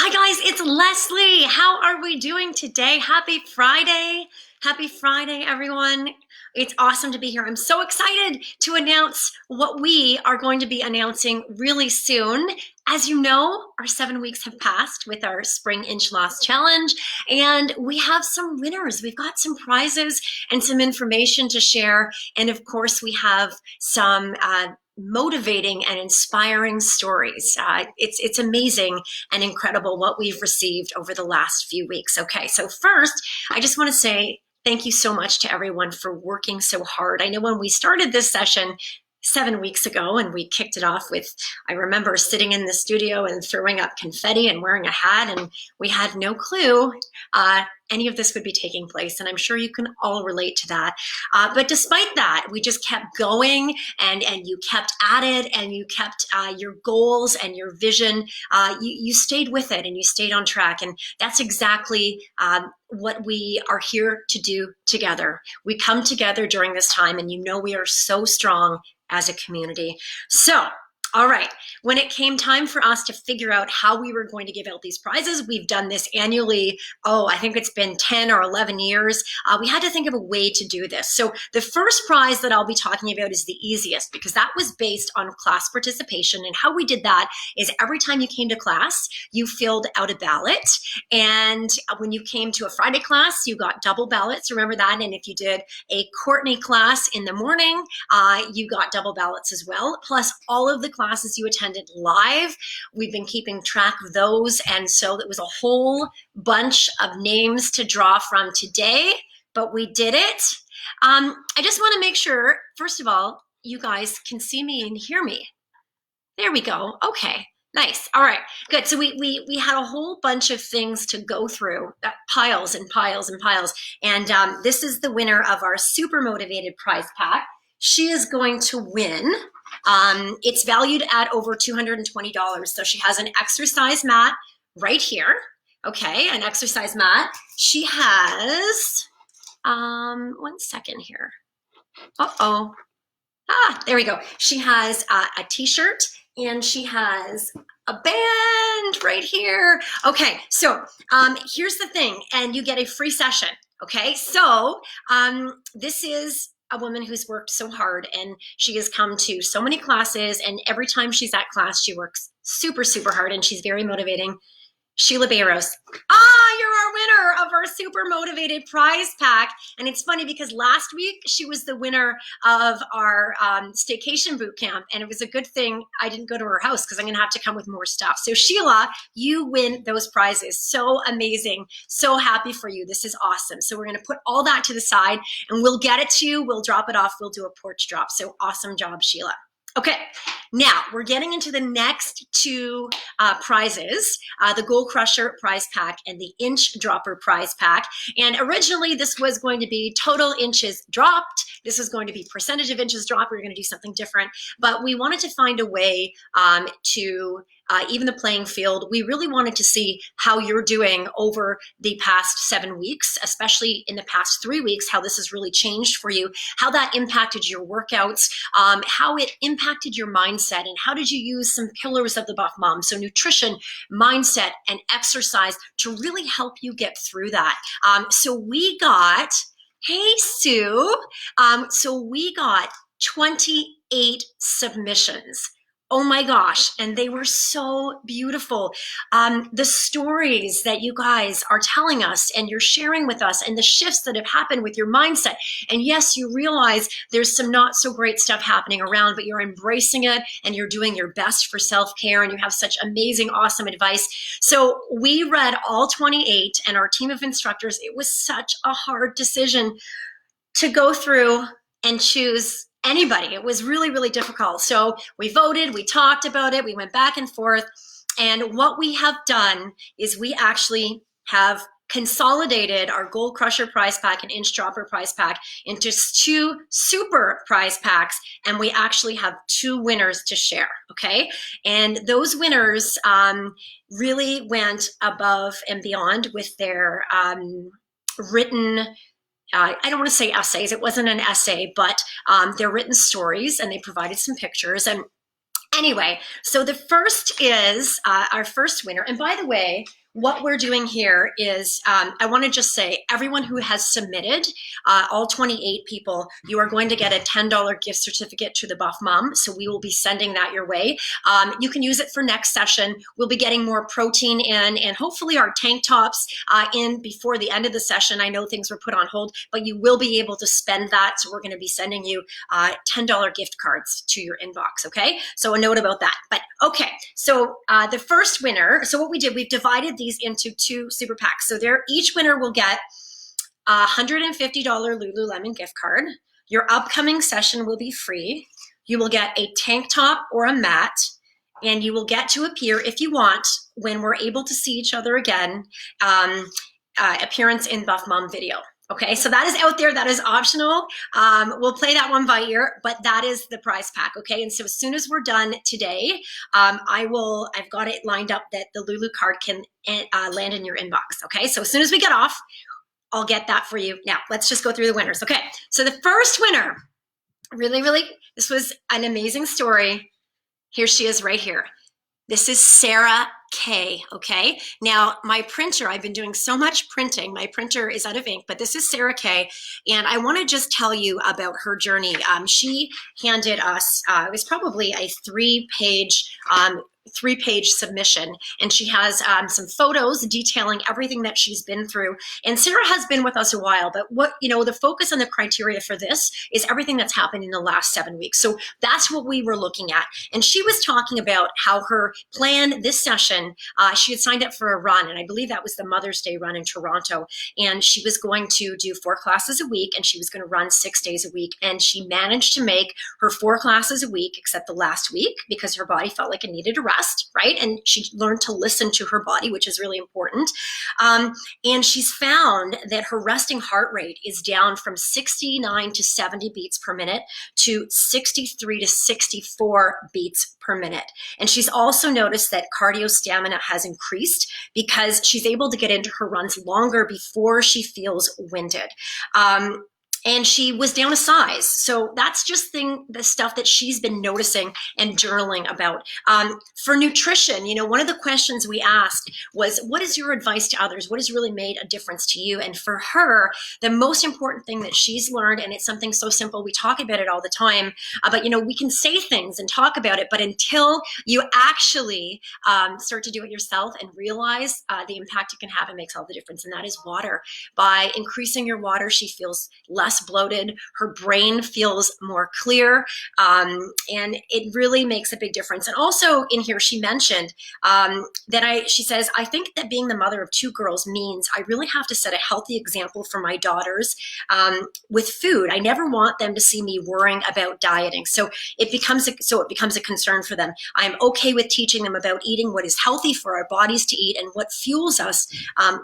Hi guys, it's Leslie. How are we doing today? Happy Friday. Happy Friday, everyone. It's awesome to be here. I'm so excited to announce what we are going to be announcing really soon. As you know, our 7 weeks have passed with our Spring Inch Loss Challenge, and we have some winners. We've got some prizes and some information to share. And of course, we have some motivating and inspiring stories. It's amazing and incredible what we've received over the last few weeks. Okay, so first, I just want to say thank you so much to everyone for working so hard. I know when we started this session 7 weeks ago and we kicked it off with, I remember sitting in the studio and throwing up confetti and wearing a hat, and we had no clue any of this would be taking place. And I'm sure you can all relate to that. But despite that, we just kept going, and you kept at it, and you kept your goals and your vision. You stayed with it and you stayed on track. And that's exactly what we are here to do together. We come together during this time, and you know we are so strong as a community. So, all right, when it came time for us to figure out how we were going to give out these prizes, we've done this annually. Oh, I think it's been 10 or 11 years. We had to think of a way to do this. So the first prize that I'll be talking about is the easiest, because that was based on class participation. And how we did that is every time you came to class, you filled out a ballot. And when you came to a Friday class, you got double ballots. Remember that? And if you did a Courtney class in the morning, you got double ballots as well, plus all of the classes you attended live. We've been keeping track of those, and so it was a whole bunch of names to draw from today, but we did it. I just want to make sure, first of all, you guys can see me and hear me. There we go. Okay. Nice. All right, good. So we had a whole bunch of things to go through, piles and piles and piles. And this is the winner of our Super Motivated prize pack. She is going to win. It's valued at over $220. So she has an exercise mat right here. Okay, an exercise mat. She has, 1 second here. Uh-oh. There we go. She has a t-shirt, and she has a band right here. Okay, so here's the thing, and you get a free session. Okay, so this is a woman who's worked so hard, and she has come to so many classes, and every time she's at class, she works super, super hard, and she's very motivating. Sheila Bayros. You're our winner of our Super Motivated prize pack. And it's funny because last week she was the winner of our staycation boot camp. And it was a good thing I didn't go to her house, because I'm going to have to come with more stuff. So Sheila, you win those prizes. So amazing. So happy for you. This is awesome. So we're going to put all that to the side, and we'll get it to you. We'll drop it off. We'll do a porch drop. So awesome job, Sheila. Okay, now we're getting into the next two prizes, the Goal Crusher prize pack and the Inch Dropper prize pack. And originally this was going to be total inches dropped. This is going to be percentage of inches dropped. We're going to do something different, but we wanted to find a way to even the playing field. We really wanted to see how you're doing over the past 7 weeks, especially in the past 3 weeks, how this has really changed for you, how that impacted your workouts, how it impacted your mindset, and how did you use some pillars of the Buff Mom, so nutrition, mindset, and exercise to really help you get through that. So we got, hey Sue, so we got 28 submissions. Oh my gosh, and they were so beautiful. The stories that you guys are telling us and you're sharing with us, and the shifts that have happened with your mindset. And yes, you realize there's some not so great stuff happening around, but you're embracing it and you're doing your best for self-care, and you have such amazing, awesome advice. So we read all 28, and our team of instructors, it was such a hard decision to go through and choose anybody. It was really, really difficult. So we voted, we talked about it, we went back and forth. And what we have done is we actually have consolidated our Goal Crusher prize pack and Inch Dropper prize pack into 2 super prize packs. And we actually have 2 winners to share. Okay. And those winners really went above and beyond with their written I don't want to say essays. It wasn't an essay, but they're written stories, and they provided some pictures. And Anyway, so the first is our first winner. And by the way, what we're doing here is, I want to just say, everyone who has submitted, all 28 people, you are going to get a $10 gift certificate to the Buff Mom. So we will be sending that your way. You can use it for next session. We'll be getting more protein in, and hopefully our tank tops in before the end of the session. I know things were put on hold, but you will be able to spend that. So we're going to be sending you $10 gift cards to your inbox. Okay, so a note about that. But okay, so the first winner, so what we did, we've divided these into 2 super packs. So each winner will get a $150 Lululemon gift card. Your upcoming session will be free. You will get a tank top or a mat, and you will get to appear, if you want, when we're able to see each other again, appearance in Buff Mom video. Okay, so that is out there. That is optional. We'll play that one by ear, but that is the prize pack. Okay, and so as soon as we're done today, I've got it lined up that the Lulu card can land in your inbox. Okay, so as soon as we get off, I'll get that for you. Now, let's just go through the winners. Okay, so the first winner, really, this was an amazing story. Here she is right here. This is Sarah K, okay? Now, my printer, I've been doing so much printing. My printer is out of ink, but this is Sarah K, and I want to just tell you about her journey. She handed us, it was probably a three-page submission, and she has some photos detailing everything that she's been through. And Sarah has been with us a while, but what, the focus and the criteria for this is everything that's happened in the last 7 weeks. So that's what we were looking at. And she was talking about how her plan this session, she had signed up for a run, and I believe that was the Mother's Day run in Toronto. And she was going to do 4 classes a week, and she was going to run 6 days a week. And she managed to make her 4 classes a week, except the last week, because her body felt like it needed a rest. Right? And she learned to listen to her body, which is really important. And she's found that her resting heart rate is down from 69 to 70 beats per minute to 63 to 64 beats per minute. And she's also noticed that cardio stamina has increased because she's able to get into her runs longer before she feels winded. And she was down a size. So that's just the stuff that she's been noticing and journaling about. For nutrition, one of the questions we asked was, what is your advice to others? What has really made a difference to you? And for her, the most important thing that she's learned, and it's something so simple, we talk about it all the time, but we can say things and talk about it, but until you actually start to do it yourself and realize the impact it can have, it makes all the difference. And that is water. By increasing your water, she feels less bloated, her brain feels more clear, and it really makes a big difference. And also in here, she mentioned she says, I think that being the mother of 2 girls means I really have to set a healthy example for my daughters with food. I never want them to see me worrying about dieting. So it becomes a concern for them. I'm okay with teaching them about eating what is healthy for our bodies to eat and what fuels us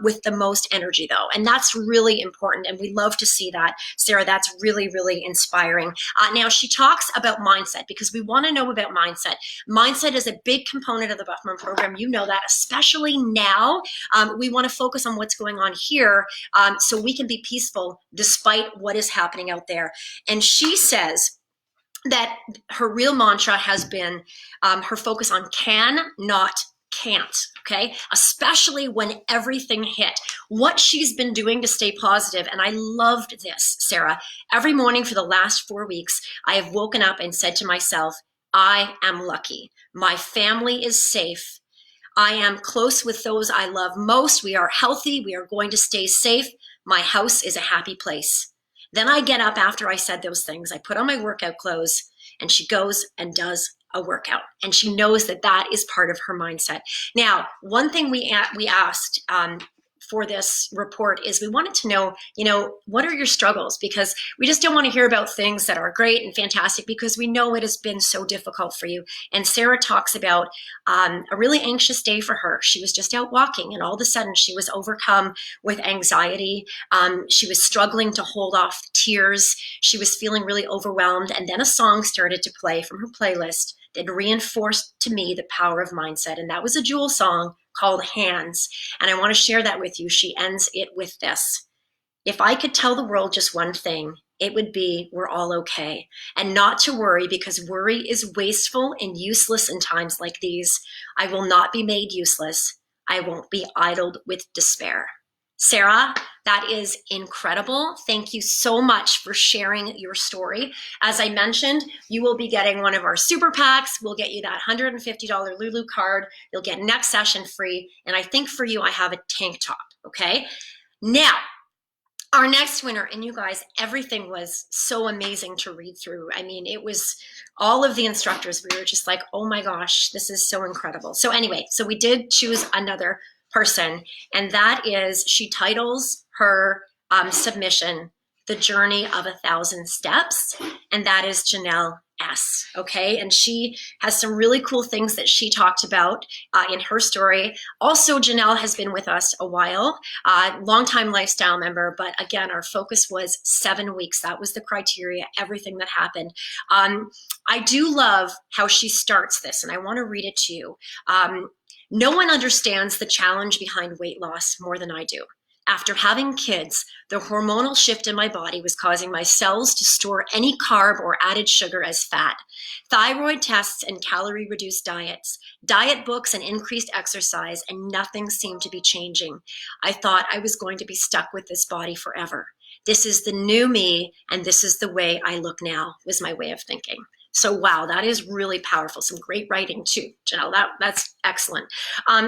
with the most energy, though. And that's really important. And we love to see that. Sarah, that's really, really inspiring. Now, she talks about mindset because we want to know about mindset. Mindset is a big component of the Buff Mom program. You know that, especially now. We want to focus on what's going on here so we can be peaceful despite what is happening out there. And she says that her real mantra has been her focus on can, not can't, okay? Especially when everything hit. What she's been doing to stay positive, and I loved this, Sarah. Every morning for the last 4 weeks, I have woken up and said to myself, I am lucky. My family is safe. I am close with those I love most. We are healthy. We are going to stay safe. My house is a happy place. Then I get up after I said those things. I put on my workout clothes, and she goes and does a workout, and she knows that that is part of her mindset. Now, one thing we asked for this report is we wanted to know, what are your struggles? Because we just don't want to hear about things that are great and fantastic because we know it has been so difficult for you. And Sarah talks about a really anxious day for her. She was just out walking, and all of a sudden she was overcome with anxiety. She was struggling to hold off tears. She was feeling really overwhelmed. And then a song started to play from her playlist that reinforced to me the power of mindset. And that was a Jewel song called Hands. And I want to share that with you. She ends it with this. If I could tell the world just one thing, it would be, we're all okay. And not to worry, because worry is wasteful and useless in times like these. I will not be made useless. I won't be idled with despair. Sarah, that is incredible. Thank you so much for sharing your story. As I mentioned, you will be getting one of our super packs. We'll get you that $150 Lulu card. You'll get next session free. And I think for you, I have a tank top, okay? Now, our next winner, and you guys, everything was so amazing to read through. I mean, it was all of the instructors. We were just like, oh my gosh, this is so incredible. So anyway, so we did choose another person, and that is, she titles her submission, The Journey of 1,000 Steps, and that is Janelle S. Okay, and she has some really cool things that she talked about in her story. Also, Janelle has been with us a while, longtime lifestyle member, but again, our focus was 7 weeks. That was the criteria, everything that happened. I do love how she starts this, and I want to read it to you. No one understands the challenge behind weight loss more than I do. After having kids, the hormonal shift in my body was causing my cells to store any carb or added sugar as fat. Thyroid tests and calorie-reduced diets, diet books and increased exercise, and nothing seemed to be changing. I thought I was going to be stuck with this body forever. This is the new me, and this is the way I look now, was my way of thinking. So wow, that is really powerful. Some great writing too, Janelle. That's excellent.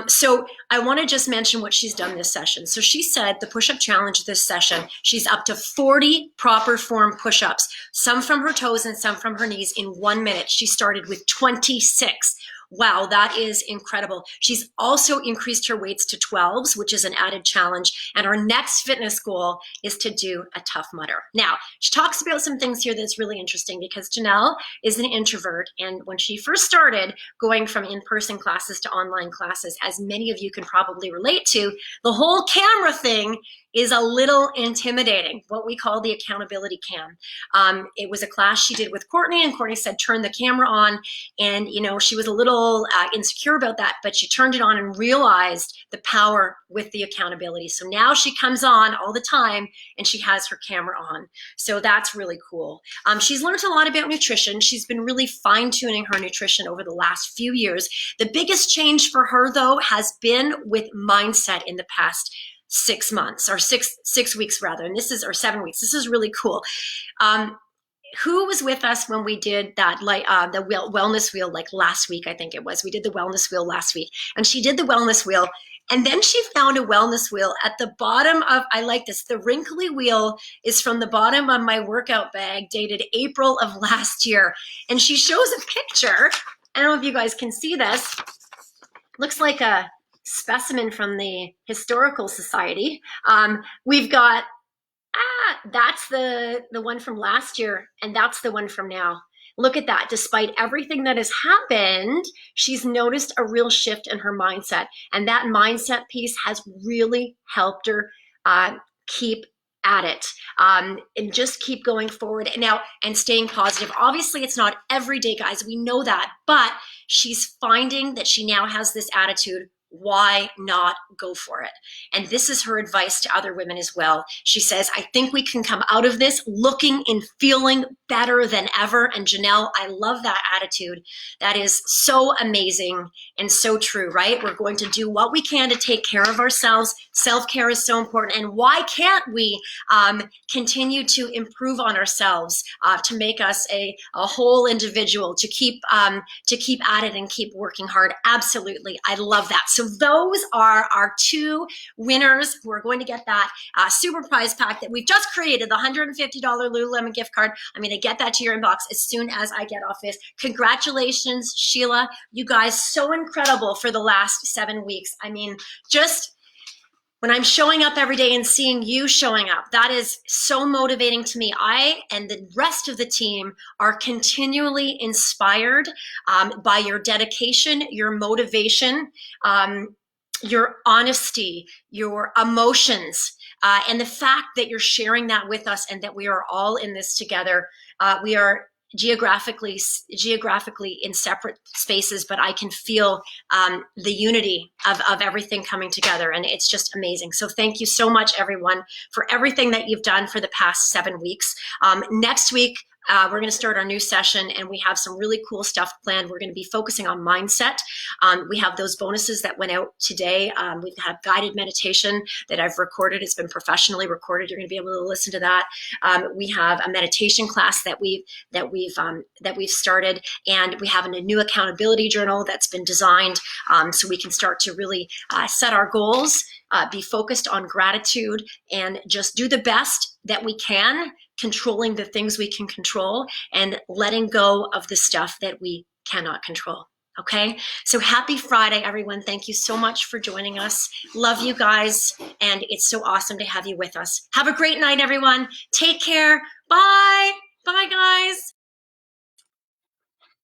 So I want to just mention what she's done this session. So she said the push-up challenge this session, she's up to 40 proper form push-ups, some from her toes and some from her knees in 1 minute. She started with 26. Wow, that is incredible. She's also increased her weights to 12s, which is an added challenge. And our next fitness goal is to do a Tough Mudder. Now, she talks about some things here that's really interesting, because Janelle is an introvert. And when she first started going from in-person classes to online classes, as many of you can probably relate to, the whole camera thing is a little intimidating, what we call the accountability cam. It was a class she did with Courtney, and Courtney said, turn the camera on. And, you know, she was a little insecure about that, but she turned it on and realized the power with the accountability. So now she comes on all the time and she has her camera on. So that's really cool. She's learned a lot about nutrition. She's been really fine-tuning her nutrition over the last few years. The biggest change for her, though, has been with mindset in the past 6 months, or six weeks rather, and this is, or 7 weeks. This is really cool. Who was with us when we did that, like the wellness wheel, like last week, I think it was. We did the wellness wheel last week, and she did the wellness wheel, and then she found a wellness wheel at the bottom of, I like this, the wrinkly wheel is from the bottom of my workout bag, dated April of last year, and she shows a picture. I don't know if you guys can see this. Looks like a specimen from the Historical Society. We've got, that's the one from last year, and that's the one from now. Look at that. Despite everything that has happened, she's noticed a real shift in her mindset, and that mindset piece has really helped her keep at it, and just keep going forward now and staying positive. Obviously, it's not every day, guys. We know that, but she's finding that she now has this attitude. Why not go for it? And this is her advice to other women as well. She says, I think we can come out of this looking and feeling better than ever. And Janelle, I love that attitude. That is so amazing and so true, right? We're going to do what we can to take care of ourselves. Self-care is so important. And why can't we continue to improve on ourselves, to make us a whole individual, to keep at it and keep working hard? Absolutely. I love that. So those are our two winners who are going to get that super prize pack that we've just created, the $150 Lululemon gift card. I'm going to get that to your inbox as soon as I get off this. Congratulations, Sheila. You guys, so incredible for the last 7 weeks. I mean, just when I'm showing up every day and seeing you showing up, that is so motivating to me. I and the rest of the team are continually inspired by your dedication, your motivation, your honesty, your emotions, and the fact that you're sharing that with us and that we are all in this together. We are geographically in separate spaces, but I can feel the unity of everything coming together, and it's just amazing. So thank you so much, everyone, for everything that you've done for the past 7 weeks. Next week, we're going to start our new session, and we have some really cool stuff planned. We're going to be focusing on mindset. We have those bonuses that went out today. We've had guided meditation that I've recorded. It's been professionally recorded. You're going to be able to listen to that. We have a meditation class that we've started, and we have a new accountability journal that's been designed so we can start to really set our goals, be focused on gratitude, and just do the best that we can, controlling the things we can control and letting go of the stuff that we cannot control. Okay, so happy Friday, everyone. Thank you so much for joining us. Love you guys, and it's so awesome to have you with us. Have a great night, everyone. Take care. Bye. Bye, guys.